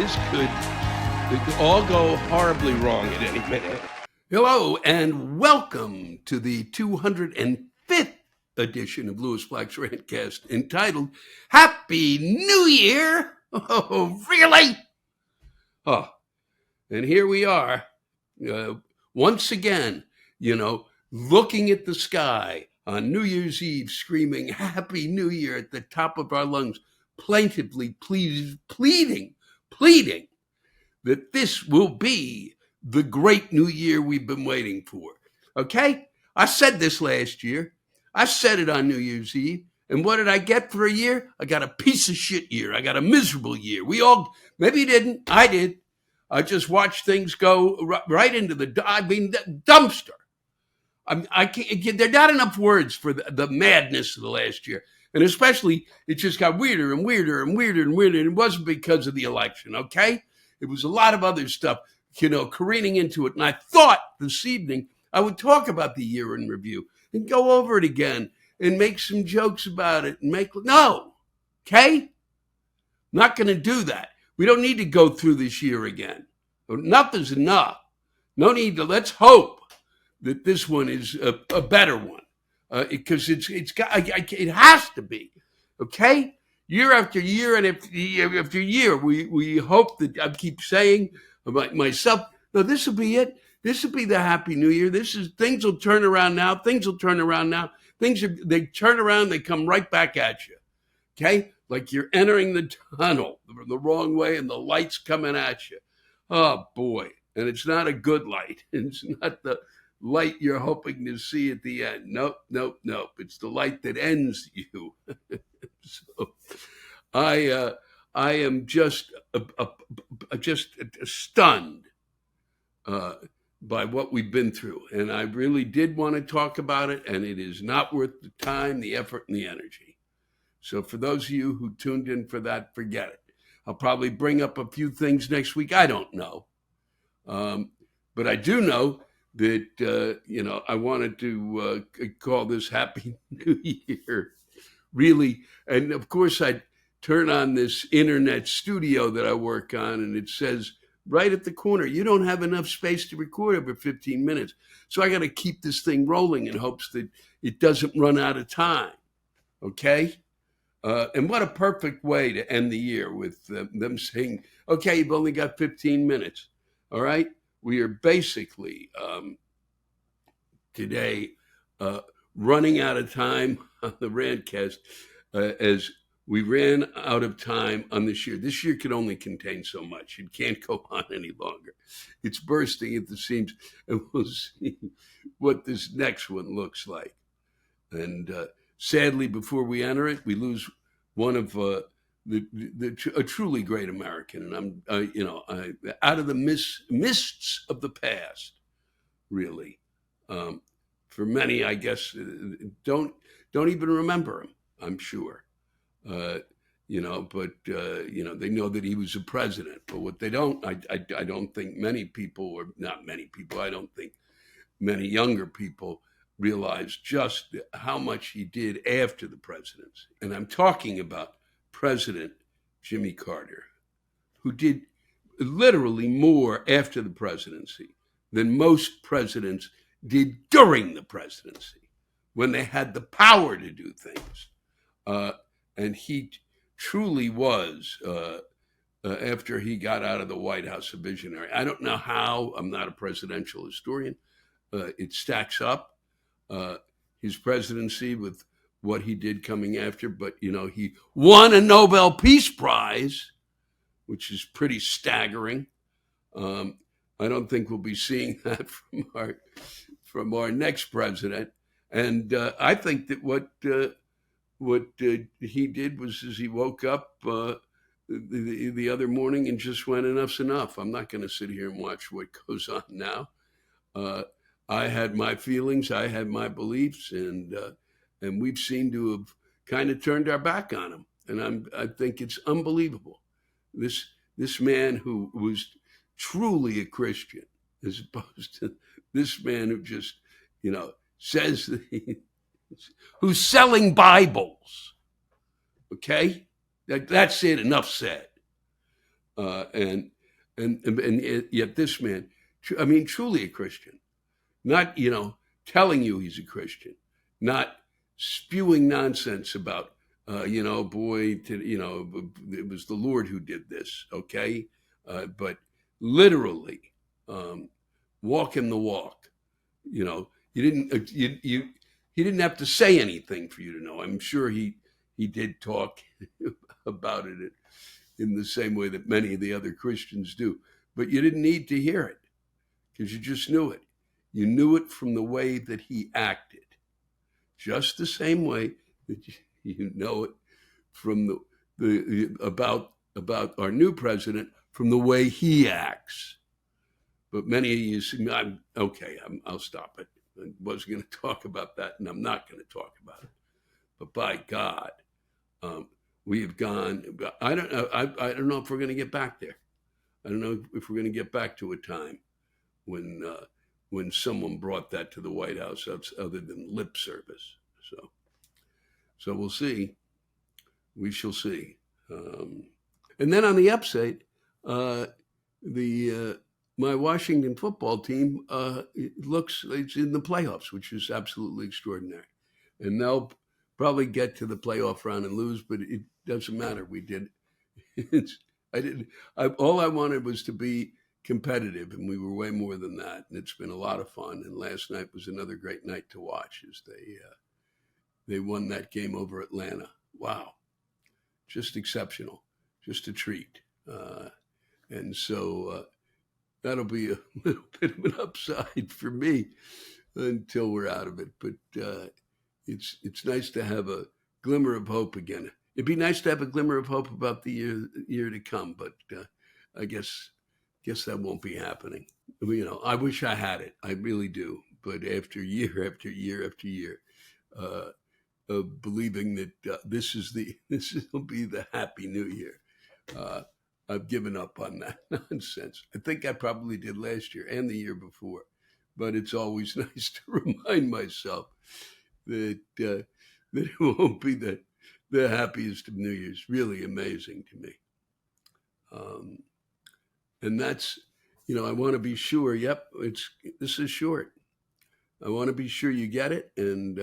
this could all go horribly wrong at any minute. Hello, and welcome to the 205th edition of Lewis Black's Rantcast, entitled Happy New Year! Oh, really? Oh, and here we are, once again, looking at the sky on New Year's Eve, screaming Happy New Year at the top of our lungs, plaintively pleading that this will be the great new year we've been waiting for. Okay? I said this last year. I said it on New Year's Eve. And what did I get for a year? I got a piece of shit year. I got a miserable year. We all, maybe you didn't. I did. I just watched things go right into the dumpster. I can't, there are not enough words for the madness of the last year. And especially, it just got weirder and weirder and weirder and weirder. And it wasn't because of the election, okay? It was a lot of other stuff, careening into it. And I thought this evening I would talk about the year in review and go over it again and make some jokes about it and no, okay? Not going to do that. We don't need to go through this year again. Enough is enough. No need to, let's hope that this one is a better one, because it has to be, okay? Year after year and after year, we hope that I keep saying about myself, no, this will be it. This will be the Happy New Year. Things will turn around now. Things turn around, they come right back at you, okay? Like you're entering the tunnel the wrong way and the light's coming at you. Oh, boy. And it's not a good light. It's not the light you're hoping to see at the end. Nope. It's the light that ends you. So I am just stunned by what we've been through. And I really did want to talk about it, and it is not worth the time, the effort, and the energy. So for those of you who tuned in for that, forget it. I'll probably bring up a few things next week. I don't know. But I do know that, I wanted to call this Happy New Year, really. And of course, I turn on this internet studio that I work on, and it says right at the corner, you don't have enough space to record over 15 minutes. So I got to keep this thing rolling in hopes that it doesn't run out of time. Okay? And what a perfect way to end the year with them saying, okay, you've only got 15 minutes. All right? We are basically today running out of time on the Rantcast as we ran out of time on this year. This year can only contain so much. It can't go on any longer. It's bursting at the seams, and we'll see what this next one looks like. And sadly, before we enter it, we lose one of a truly great American, and I'm out of the mists of the past, really. For many, I guess, don't even remember him. I'm sure, but they know that he was a president. But what they don't, I don't think many people, or not many people, I don't think many younger people realize just how much he did after the presidency. And I'm talking about President Jimmy Carter, who did literally more after the presidency than most presidents did during the presidency, when they had the power to do things. And he truly was, after he got out of the White House, a visionary. I don't know how, I'm not a presidential historian, it stacks up. His presidency with what he did coming after, but he won a Nobel Peace Prize, which is pretty staggering. I don't think we'll be seeing that from our next president. And I think that what he did was he woke up the other morning and just went, enough's enough. I'm not going to sit here and watch what goes on now. I had my feelings, I had my beliefs, and we've seemed to have kind of turned our back on him. And I think it's unbelievable. This man who was truly a Christian, as opposed to this man who just, says that who's selling Bibles. Okay? That's it, enough said. And yet this man, I mean, truly a Christian, not telling you he's a Christian, not spewing nonsense about boy, it was the Lord who did this, okay, but literally um, walking the walk. You didn't you he didn't have to say anything for you to know. I'm sure he did talk about it in the same way that many of the other Christians do, but you didn't need to hear it because you just knew it. You knew it from the way that he acted, just the same way that you know it from the about our new president from the way he acts. But many of you say, I'll stop it. I wasn't going to talk about that, and I'm not going to talk about it. But by God, we have gone. I don't know. I don't know if we're going to get back there. I don't know if we're going to get back to a time when someone brought that to the White House other than lip service. So we'll see. We shall see. And then on the upside, the my Washington football team it's in the playoffs, which is absolutely extraordinary. And they'll probably get to the playoff round and lose, but it doesn't matter. We did. All I wanted was to be competitive, and we were way more than that. And it's been a lot of fun. And last night was another great night to watch as they won that game over Atlanta. Wow, just exceptional, just a treat. And so that'll be a little bit of an upside for me until we're out of it. But it's nice to have a glimmer of hope again. It'd be nice to have a glimmer of hope about the year to come, but I guess that won't be happening. I wish I had it. I really do. But after year after year after year, of believing that this will be the happy new year, I've given up on that nonsense. I think I probably did last year and the year before, but it's always nice to remind myself that it won't be the happiest of New Year's. Really amazing to me. And that's, I want to be sure. Yep, this is short. I want to be sure you get it, and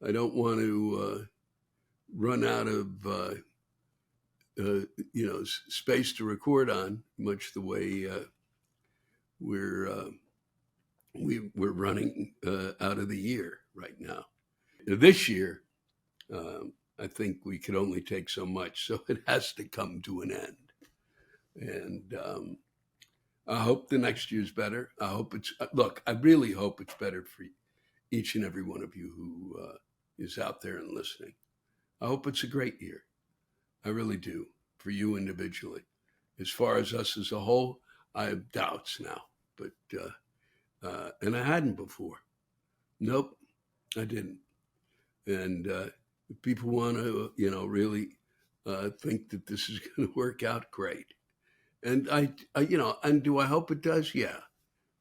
I don't want to run out of space to record on, much the way we're running out of the year right now. This year, I think we could only take so much, so it has to come to an end. And I hope the next year's better. I really hope it's better for each and every one of you who is out there and listening. I hope it's a great year. I really do, for you individually. As far as us as a whole, I have doubts now, but and I hadn't before. Nope, I didn't. And if people want to, really think that this is going to work out, great. And and do I hope it does? Yeah.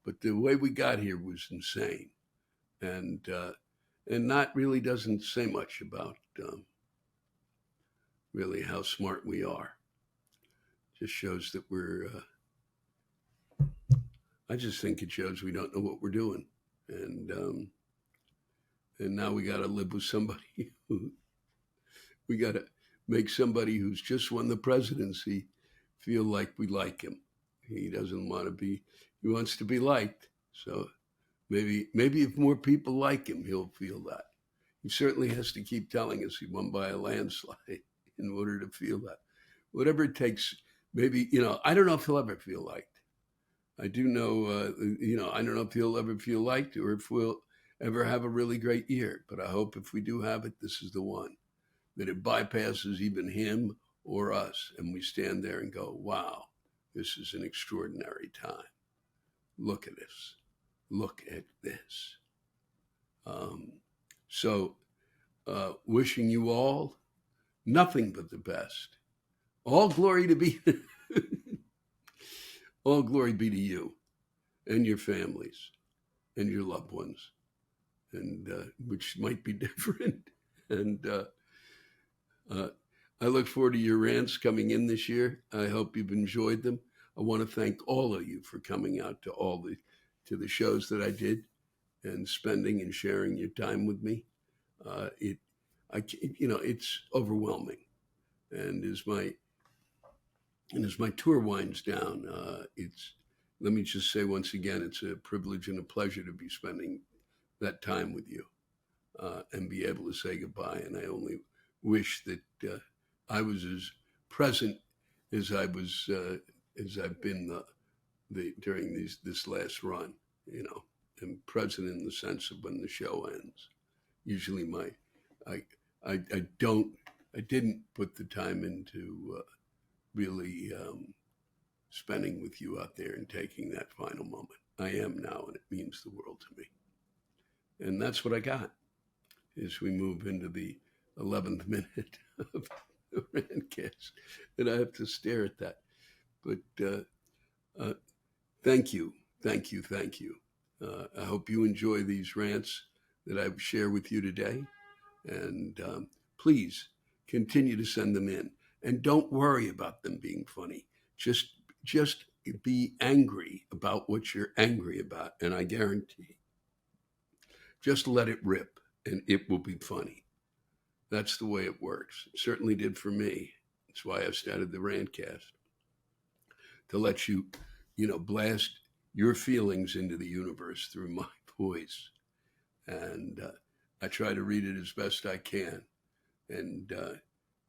But the way we got here was insane, and that really doesn't say much about really how smart we are. Just shows that I just think it shows we don't know what we're doing. And now we got to live with somebody we got to make somebody who's just won the presidency feel like we like him. He doesn't want to be, he wants to be liked. So maybe if more people like him, he'll feel that. He certainly has to keep telling us he won by a landslide in order to feel that. Whatever it takes, maybe, I don't know if he'll ever feel liked. I do know, I don't know if he'll ever feel liked or if we'll ever have a really great year. But I hope if we do have it, this is the one, that it bypasses even him or us. And we stand there and go, wow, this is an extraordinary time. Look at this. Look at this. So wishing you all nothing but the best. All glory be to you and your families and your loved ones, and which might be different. And I look forward to your rants coming in this year. I hope you've enjoyed them. I want to thank all of you for coming out to the shows that I did and spending and sharing your time with me. Uh, it, it's overwhelming. And as my tour winds down, let me just say once again, it's a privilege and a pleasure to be spending that time with you and be able to say goodbye. And I only wish that I was as present as as I've been during this last run. And present in the sense of when the show ends. Usually, I didn't put the time into really spending with you out there and taking that final moment. I am now, and it means the world to me. And that's what I got as we move into the 11th minute of the Rantcast. And I have to stare at that. But thank you. I hope you enjoy these rants that I share with you today. And please continue to send them in. And don't worry about them being funny. Just be angry about what you're angry about. And I guarantee, just let it rip and it will be funny. That's the way it works. It certainly did for me. That's why I started the Rantcast. To let you, blast your feelings into the universe through my voice. And I try to read it as best I can. And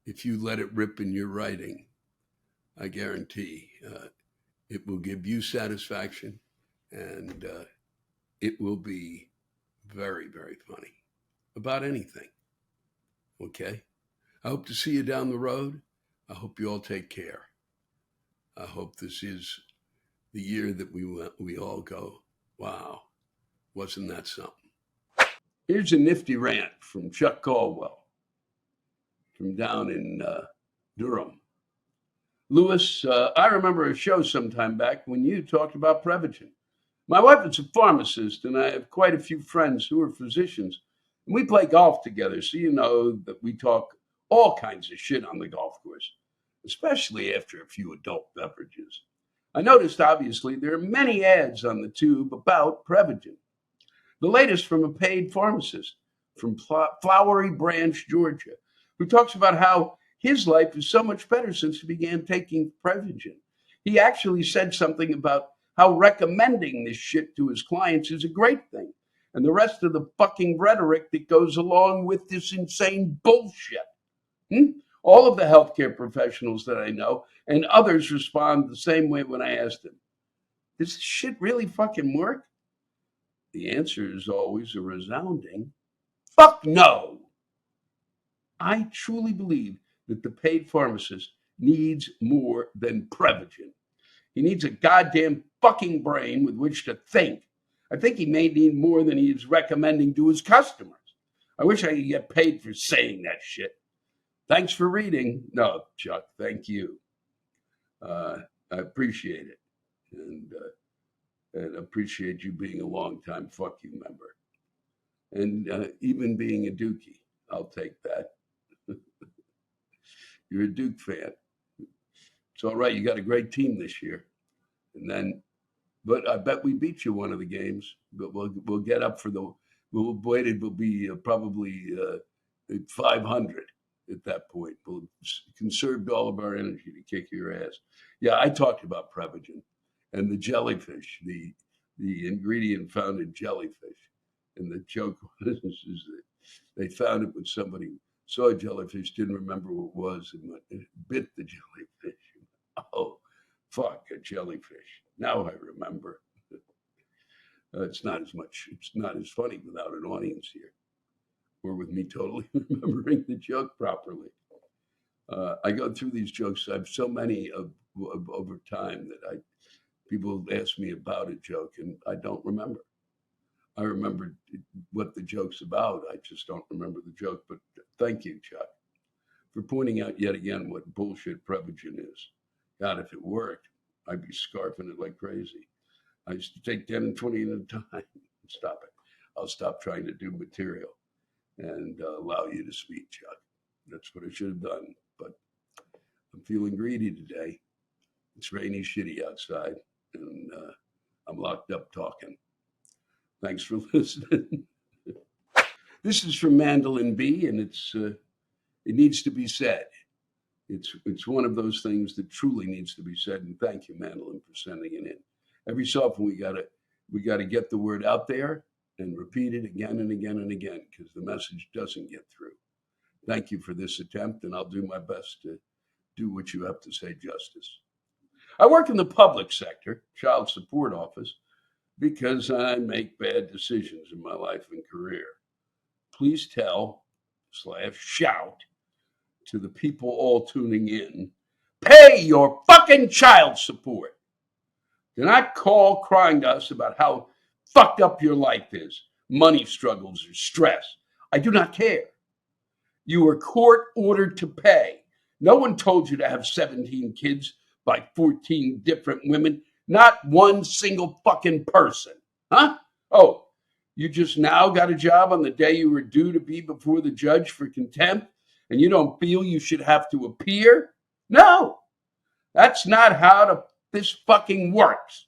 if you let it rip in your writing, I guarantee it will give you satisfaction, and it will be very, very funny about anything. Okay? I hope to see you down the road. I hope you all take care. I hope this is the year that we all go, wow, wasn't that something? Here's a nifty rant from Chuck Caldwell from down in Durham. Lewis, I remember a show sometime back when you talked about Prevagen. My wife is a pharmacist, and I have quite a few friends who are physicians. And we play golf together, so you know that we talk all kinds of shit on the golf course, especially after a few adult beverages. I noticed, obviously, there are many ads on the tube about Prevagen. The latest from a paid pharmacist from Flowery Branch, Georgia, who talks about how his life is so much better since he began taking Prevagen. He actually said something about how recommending this shit to his clients is a great thing, and the rest of the fucking rhetoric that goes along with this insane bullshit. All of the healthcare professionals that I know and others respond the same way when I ask them, does this shit really fucking work? The answer is always a resounding, fuck no. I truly believe that the paid pharmacist needs more than Prevagen. He needs a goddamn fucking brain with which to think. I think he may need more than he is recommending to his customers. I wish I could get paid for saying that shit. Thanks for reading. No, Chuck, thank you. I appreciate it. And appreciate you being a longtime fuck you member. And even being a Dookie, I'll take that. You're a Duke fan. It's all right. You got a great team this year. But I bet we beat you one of the games. But we'll get up for we'll be probably at 500 at that point. We'll conserved all of our energy to kick your ass. Yeah, I talked about Prevagen and the jellyfish, the ingredient found in jellyfish. And the joke was is that they found it when somebody saw a jellyfish, didn't remember what it was, and bit the jellyfish. Oh, fuck, a jellyfish. Now I remember. It's not as funny without an audience here, or with me totally remembering the joke properly. I go through these jokes. I have so many of over time that people ask me about a joke, and I don't remember. I remember what the joke's about. I just don't remember the joke. But thank you, Chuck, for pointing out yet again what bullshit Prevagen is. God, if it worked, I'd be scarfing it like crazy. I used to take 10 and 20 at a time. Stop it. I'll stop trying to do material and allow you to speak, Chuck. That's what I should have done. But I'm feeling greedy today. It's rainy, shitty outside, and I'm locked up talking. Thanks for listening. This is from Mandolin B, and it needs to be said. It's one of those things that truly needs to be said. And thank you, Mandolin, for sending it in. Every so often we gotta get the word out there and repeat it again and again and again because the message doesn't get through. Thank you for this attempt, and I'll do my best to do what you have to say justice. I work in the public sector, child support office, because I make bad decisions in my life and career. Please tell/shout to the people all tuning in, pay your fucking child support. Do not call crying to us about how fucked up your life is, money struggles or stress. I do not care. You were court ordered to pay. No one told you to have 17 kids by 14 different women. Not one single fucking person. Huh? Oh, you just now got a job on the day you were due to be before the judge for contempt, and you don't feel you should have to appear? No, that's not how this fucking works.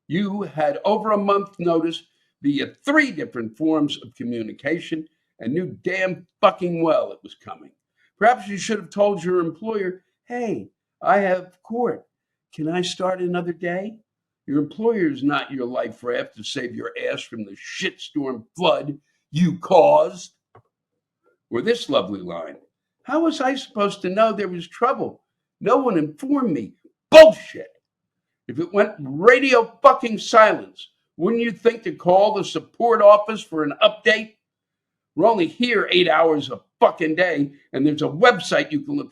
You had over a month notice via 3 different forms of communication and knew damn fucking well it was coming. Perhaps you should have told your employer, hey, I have court. Can I start another day? Your employer is not your life raft to save your ass from the shitstorm flood you caused. Or this lovely line, how was I supposed to know there was trouble? No one informed me. Bullshit. If it went radio fucking silence, wouldn't you think to call the support office for an update? We're only here 8 hours a fucking day, and there's a website you can look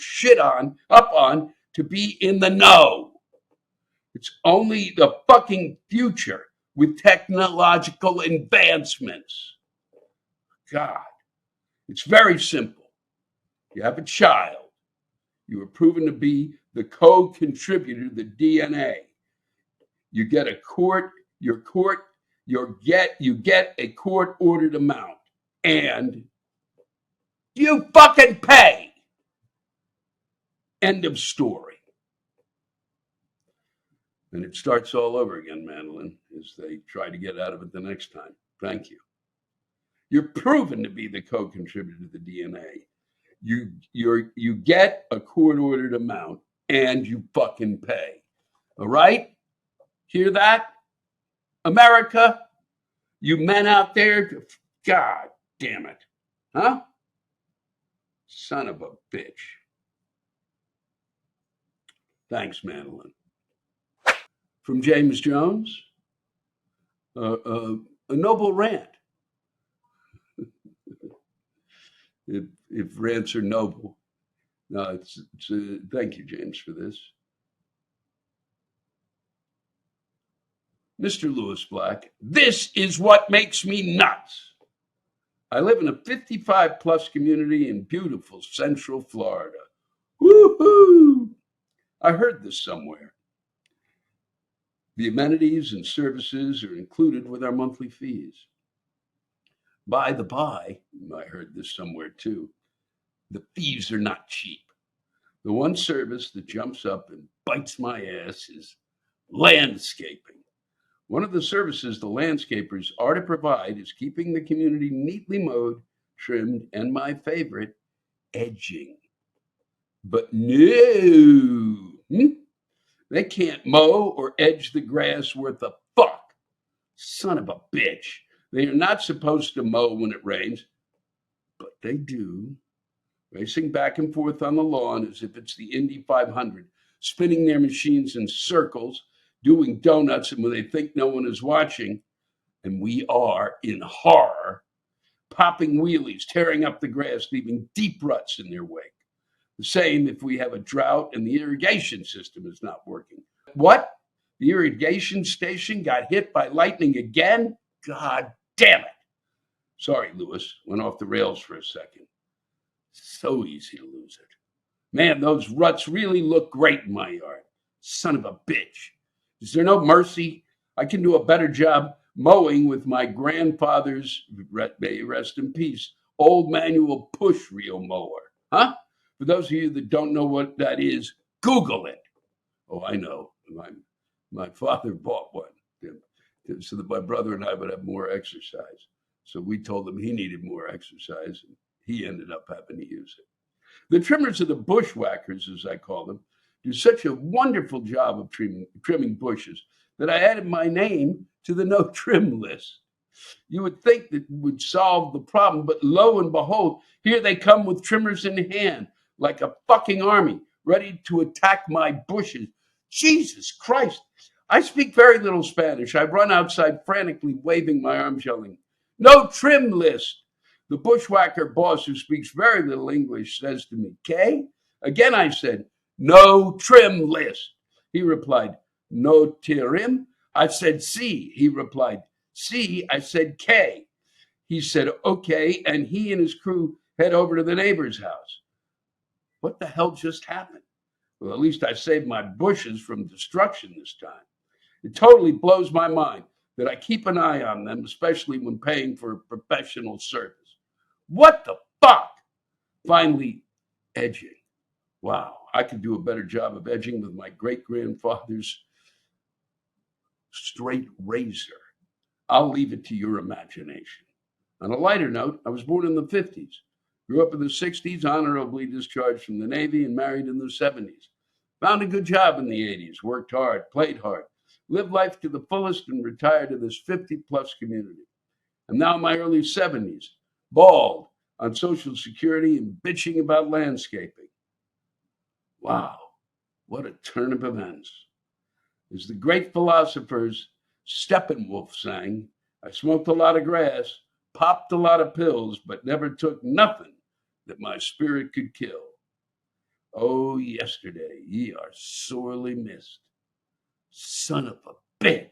up on to be in the know. It's only the fucking future with technological advancements. God, it's very simple. You have a child. You are proven to be the co-contributor to the DNA. You get a you get a court-ordered amount, and you fucking pay. End of story. And it starts all over again, Mandolin, as they try to get out of it the next time. Thank you. You're proven to be the co-contributor to the DNA. You get a court-ordered amount, and you fucking pay. All right? Hear that? America, you men out there, God damn it. Huh? Son of a bitch. Thanks, Mandolin. From James Jones, a noble rant. If rants are noble. No, thank you, James, for this. Mr. Lewis Black, this is what makes me nuts. I live in a 55 plus community in beautiful Central Florida. Woohoo! I heard this somewhere. The amenities and services are included with our monthly fees. By the by, I heard this somewhere too, the fees are not cheap. The one service that jumps up and bites my ass is landscaping. One of the services the landscapers are to provide is keeping the community neatly mowed, trimmed, and my favorite, edging. But no, they can't mow or edge the grass worth a fuck. Son of a bitch. They are not supposed to mow when it rains, but they do. Racing back and forth on the lawn as if it's the Indy 500, spinning their machines in circles, doing donuts, and when they think no one is watching, and we are in horror, popping wheelies, tearing up the grass, leaving deep ruts in their wake. The same if we have a drought and the irrigation system is not working. What? The irrigation station got hit by lightning again? God damn it. Sorry, Lewis, went off the rails for a second. So easy to lose it. Man, those ruts really look great in my yard. Son of a bitch. Is there no mercy? I can do a better job mowing with my grandfather's, may rest in peace, old manual push reel mower. Huh? For those of you that don't know what that is, Google it. Oh, I know. My father bought one so that my brother and I would have more exercise. So we told him he needed more exercise, and he ended up having to use it. The trimmers of the bushwhackers, as I call them, do such a wonderful job of trimming bushes that I added my name to the no trim list. You would think that would solve the problem, but lo and behold, here they come with trimmers in hand, like a fucking army, ready to attack my bushes. Jesus Christ. I speak very little Spanish. I run outside frantically waving my arms, yelling, "No trim list." The bushwhacker boss, who speaks very little English, says to me, "K?" Again I said, "No trim list." He replied, "No trim?" I said, "C." He replied, "C." I said, "K." He said, "Okay." And he and his crew head over to the neighbor's house. What the hell just happened? Well, at least I saved my bushes from destruction this time. It totally blows my mind that I keep an eye on them, especially when paying for professional service. What the fuck? Finally, edging. Wow, I could do a better job of edging with my great grandfather's straight razor. I'll leave it to your imagination. On a lighter note, I was born in the 50s, grew up in the 60s, honorably discharged from the Navy, and married in the 70s. Found a good job in the 80s, worked hard, played hard, lived life to the fullest, and retired to this 50-plus community. I'm now in my early 70s, bald, on Social Security, and bitching about landscaping. Wow, what a turn of events. As the great philosophers Steppenwolf sang, I smoked a lot of grass, popped a lot of pills, but never took nothing that my spirit could kill. Oh, yesterday, ye are sorely missed. Son of a bitch.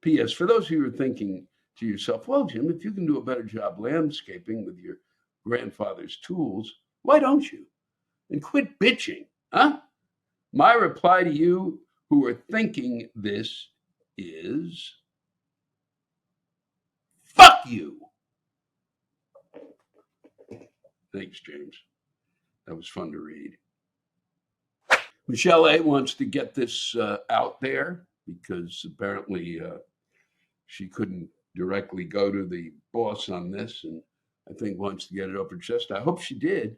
P.S. For those of you who are thinking to yourself, well, Jim, if you can do a better job landscaping with your grandfather's tools, why don't you? And quit bitching, huh? My reply to you who are thinking this is fuck you. Thanks, James. That was fun to read. Michelle A. wants to get this out there because apparently she couldn't directly go to the boss on this, and I think wants to get it off her chest. I hope she did.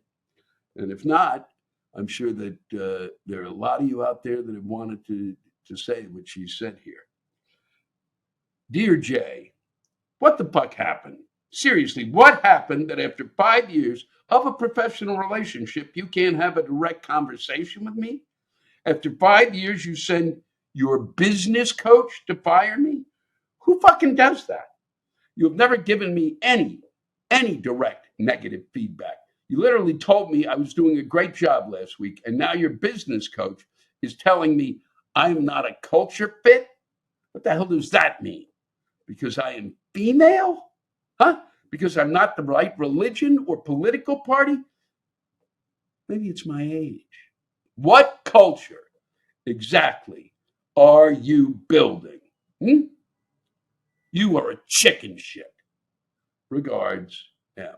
And if not, I'm sure that there are a lot of you out there that have wanted to say what she said here. Dear Jay, what the fuck happened? Seriously, what happened that after 5 years of a professional relationship, you can't have a direct conversation with me? After 5 years, you send your business coach to fire me? Who fucking does that? You have never given me any direct negative feedback. You literally told me I was doing a great job last week, and now your business coach is telling me I'm not a culture fit? What the hell does that mean? Because I am female? Huh? Because I'm not the right religion or political party? Maybe it's my age. What culture exactly are you building? Hmm? You are a chicken shit. Regards, M.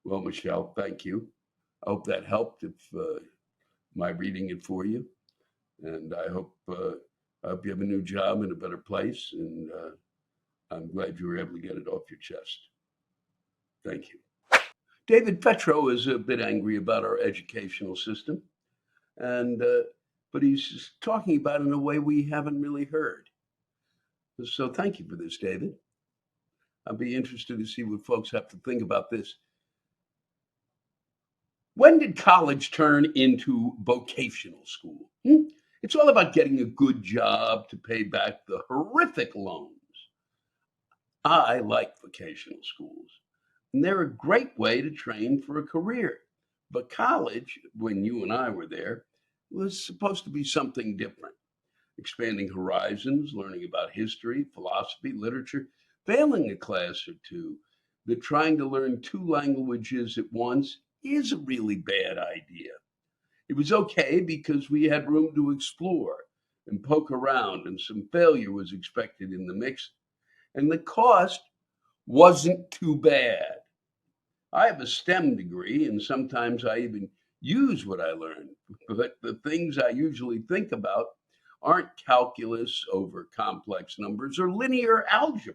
Well, Michelle, thank you. I hope that helped if my reading it for you. And I hope you have a new job in a better place. And I'm glad you were able to get it off your chest. Thank you. David Petro is a bit angry about our educational system, and but he's talking about it in a way we haven't really heard. So thank you for this, David. I'll be interested to see what folks have to think about this. When did college turn into vocational school? It's all about getting a good job to pay back the horrific loans. I like vocational schools, and they're a great way to train for a career. But college, when you and I were there, was supposed to be something different, expanding horizons, learning about history, philosophy, literature, failing a class or two, that trying to learn two languages at once is a really bad idea. It was okay because we had room to explore and poke around, and some failure was expected in the mix, and the cost wasn't too bad. I have a STEM degree, and sometimes I even use what I learned. But the things I usually think about aren't calculus over complex numbers or linear algebra.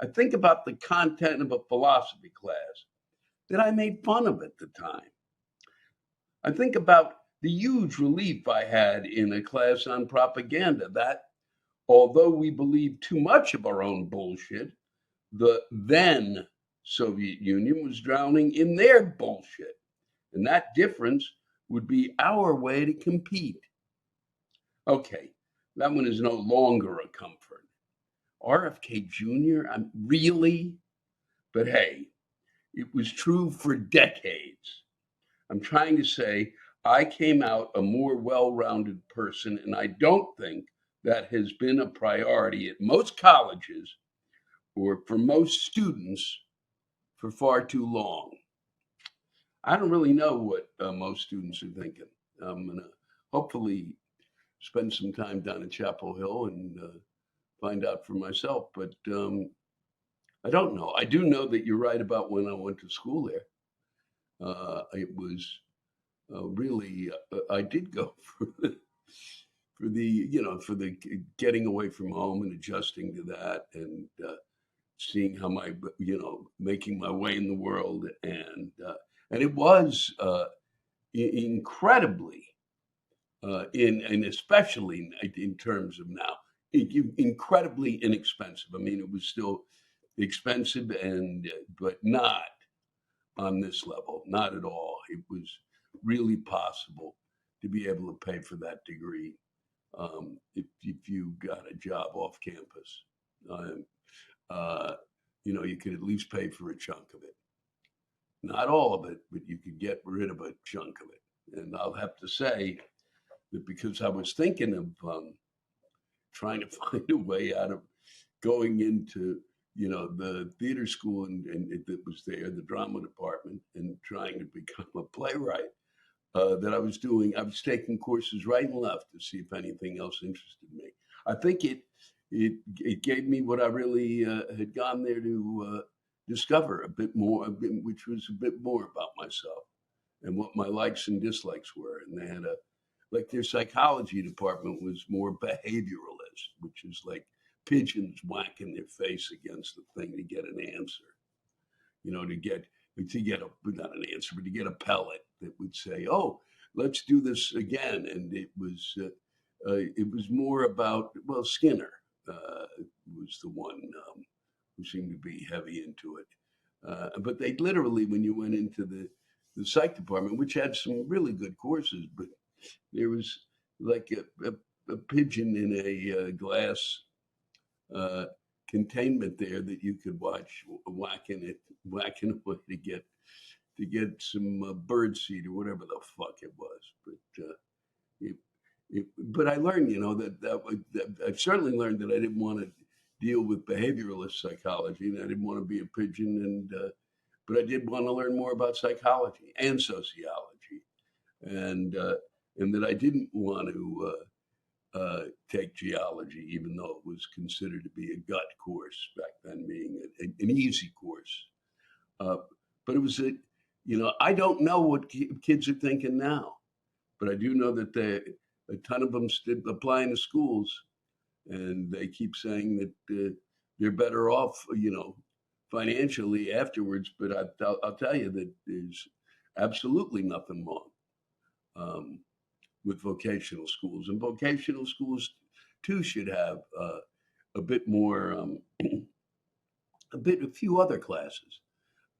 I think about the content of a philosophy class that I made fun of at the time. I think about the huge relief I had in a class on propaganda that, although we believed too much of our own bullshit, the then Soviet Union was drowning in their bullshit. And that difference would be our way to compete. Okay, that one is no longer a comfort. RFK Jr., I'm really, but hey, it was true for decades. I'm trying to say I came out a more well rounded person, and I don't think that has been a priority at most colleges or for most students for far too long. I don't really know what most students are thinking. I'm going to hopefully spend some time down at Chapel Hill and find out for myself. But I don't know. I do know that you're right about when I went to school there. It was really, I did go for the, for the getting away from home and adjusting to that and seeing how making my way in the world. And it was incredibly, and especially in terms of now, incredibly inexpensive. I mean, it was still expensive but not on this level, not at all. It was really possible to be able to pay for that degree if you got a job off campus. You could at least pay for a chunk of it. Not all of it, but you could get rid of a chunk of it. And I'll have to say that because I was thinking of trying to find a way out of going into the theater school and that was there, the drama department, and trying to become a playwright. That I was taking courses right and left to see if anything else interested me. I think it gave me what I really had gone there to discover a bit more, which was a bit more about myself and what my likes and dislikes were. And they had their psychology department was more behavioralist, which is like pigeons whacking their face against the thing to get an answer. To get not an answer, but to get a pellet that would say, "Oh, let's do this again." And it was more about Skinner was the one who seemed to be heavy into it. But they literally, when you went into the psych department, which had some really good courses, but there was like a pigeon in a glass containment there that you could watch whacking away to get some bird seed or whatever the fuck it was. But I learned, that I certainly learned that I didn't want to deal with behavioralist psychology, and I didn't want to be a pigeon, but I did want to learn more about psychology and sociology, and that I didn't want to take geology, even though it was considered to be a gut course back then, being an easy course. But it was I don't know what kids are thinking now, but I do know that a ton of them still applying to schools, and they keep saying that they're better off, financially afterwards. But I'll tell you that there's absolutely nothing wrong with vocational schools, and vocational schools too should have a bit more, a few other classes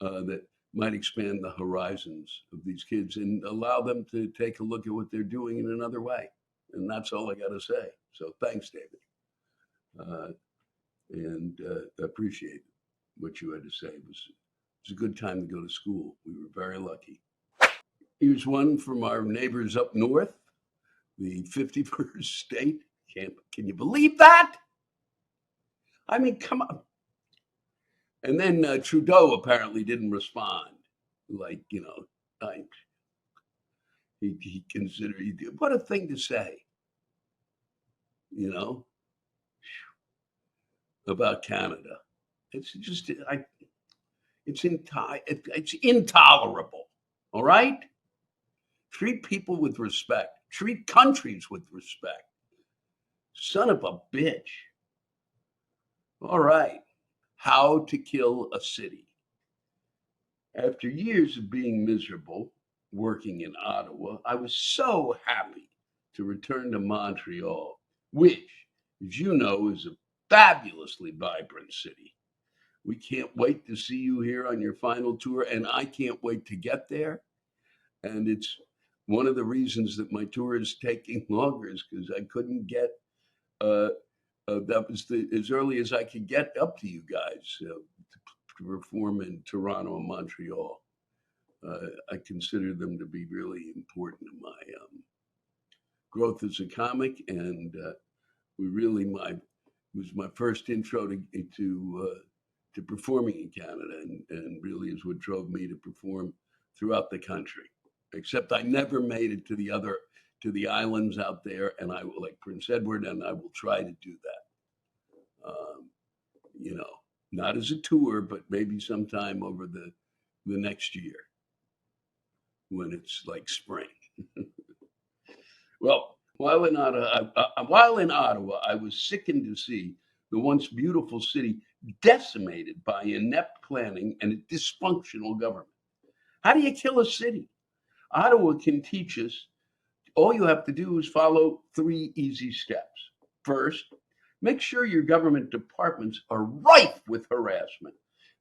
that might expand the horizons of these kids and allow them to take a look at what they're doing in another way. And that's all I got to say. So thanks, David. And I appreciate what you had to say. It was a good time to go to school. We were very lucky. Here's one from our neighbors up north, the 51st state. Can you believe that? I mean, come on. And then Trudeau apparently didn't respond. He considered, what a thing to say, about Canada. It's just, it's intolerable. All right. Treat people with respect. Treat countries with respect. Son of a bitch. All right. How to kill a city. After years of being miserable, working in Ottawa, I was so happy to return to Montreal, which, as you know, is a fabulously vibrant city. We can't wait to see you here on your final tour, and I can't wait to get there. And it's one of the reasons that my tour is taking longer is because I couldn't get uh, that was as early as I could get up to you guys to perform in Toronto and Montreal. I consider them to be really important in my growth as a comic, and we really was my first intro to performing in Canada, and really is what drove me to perform throughout the country. Except I never made it to the islands out there, and I will, like Prince Edward, and I will try to do that. Not as a tour, but maybe sometime over the next year when it's like spring. Well, while in Ottawa, I was sickened to see the once beautiful city decimated by inept planning and a dysfunctional government. How do you kill a city? Ottawa can teach us. All you have to do is follow 3 easy steps. First, make sure your government departments are rife with harassment.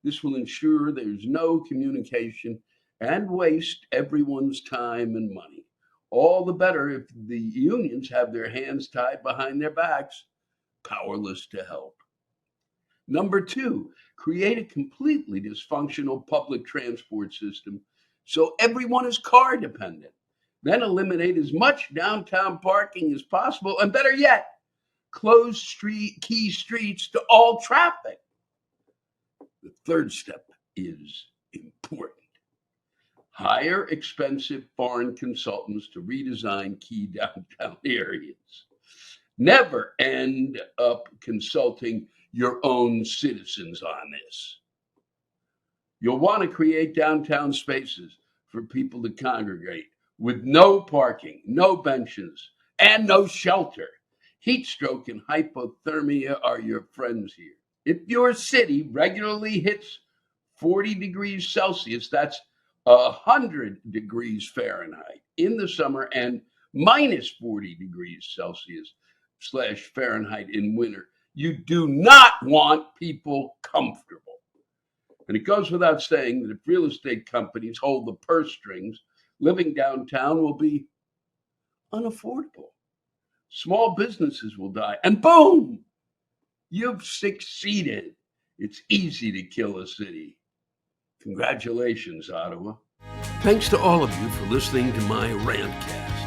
This will ensure there's no communication and waste everyone's time and money. All the better if the unions have their hands tied behind their backs, powerless to help. Number 2, create a completely dysfunctional public transport system so everyone is car dependent. Then eliminate as much downtown parking as possible, and better yet, close key streets to all traffic. The third step is important. Hire expensive foreign consultants to redesign key downtown areas. Never end up consulting your own citizens on this. You'll want to create downtown spaces for people to congregate with no parking, no benches, and no shelter. Heat stroke and hypothermia are your friends here. If your city regularly hits 40 degrees Celsius, that's 100 degrees Fahrenheit in the summer, and minus 40 degrees Celsius / Fahrenheit in winter, you do not want people comfortable. And it goes without saying that if real estate companies hold the purse strings, living downtown will be unaffordable. Small businesses will die, and boom, you've succeeded. It's easy to kill a city. Congratulations, Ottawa. Thanks to all of you for listening to my Rantcast.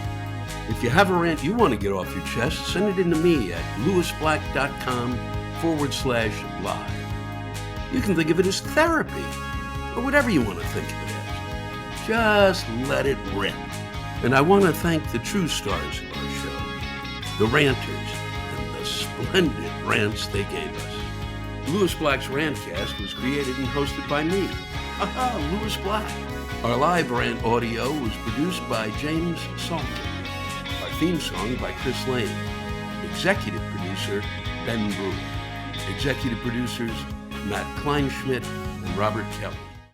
If you have a rant you want to get off your chest, send it in to me at lewisblack.com/live. You can think of it as therapy, or whatever you want to think of it as. Just let it rip. And I want to thank the true stars of our show, the ranters, and the splendid rants they gave us. Lewis Black's Rantcast was created and hosted by me, Lewis Black. Our live rant audio was produced by James Salter. Our theme song by Chris Lane. Executive producer, Ben Brewer. Executive producers, Matt Kleinschmidt and Robert Kelly.